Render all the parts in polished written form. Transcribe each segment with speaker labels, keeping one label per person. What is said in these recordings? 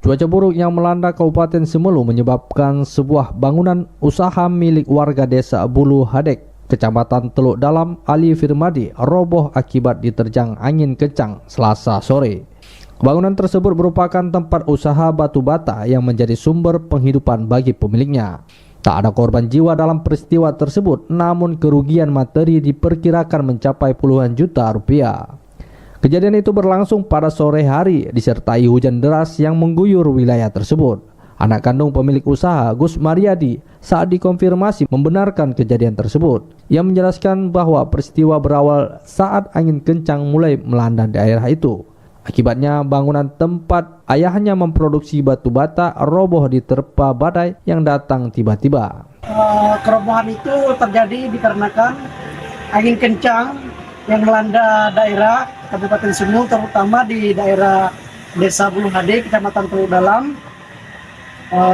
Speaker 1: Cuaca buruk yang melanda Kabupaten Semelu menyebabkan sebuah bangunan usaha milik warga desa Bulu Hadek, Kecamatan Teluk Dalam, Ali Firmadi, roboh akibat diterjang angin kencang Selasa sore. Bangunan tersebut merupakan tempat usaha batu bata yang menjadi sumber penghidupan bagi pemiliknya. Tak ada korban jiwa dalam peristiwa tersebut, namun kerugian materi diperkirakan mencapai puluhan juta rupiah. Kejadian itu berlangsung pada sore hari disertai hujan deras yang mengguyur wilayah tersebut. Anak kandung pemilik usaha, Gus Mariadi, saat dikonfirmasi membenarkan kejadian tersebut. Ia menjelaskan bahwa peristiwa berawal saat angin kencang mulai melanda daerah itu. Akibatnya bangunan tempat ayahnya memproduksi batu bata roboh diterpa badai yang datang tiba-tiba.
Speaker 2: Kerobohan itu terjadi dikarenakan angin kencang yang melanda daerah Kabupaten Semelu, terutama di daerah Desa Bulu Hade, Kecamatan Teluk Dalam,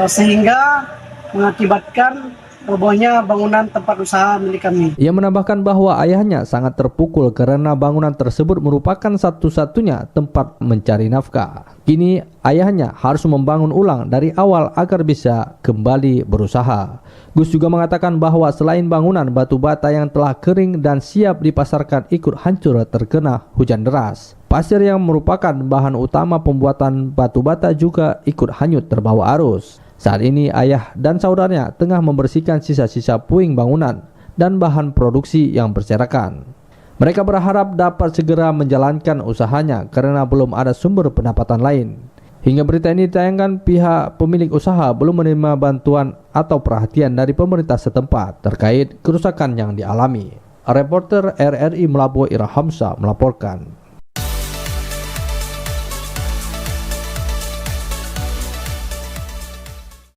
Speaker 2: sehingga mengakibatkan robohnya bangunan tempat usaha milik kami.
Speaker 1: Ia menambahkan bahwa ayahnya sangat terpukul karena bangunan tersebut merupakan satu-satunya tempat mencari nafkah. Kini ayahnya harus membangun ulang dari awal agar bisa kembali berusaha. Gus juga mengatakan bahwa selain bangunan, batu bata yang telah kering dan siap dipasarkan ikut hancur terkena hujan deras. Pasir yang merupakan bahan utama pembuatan batu bata juga ikut hanyut terbawa arus. Saat ini ayah dan saudaranya tengah membersihkan sisa-sisa puing bangunan dan bahan produksi yang berserakan. Mereka berharap dapat segera menjalankan usahanya karena belum ada sumber pendapatan lain. Hingga berita ini ditayangkan, pihak pemilik usaha belum menerima bantuan atau perhatian dari pemerintah setempat terkait kerusakan yang dialami. Reporter RRI Melabuh Ira Hamzah melaporkan.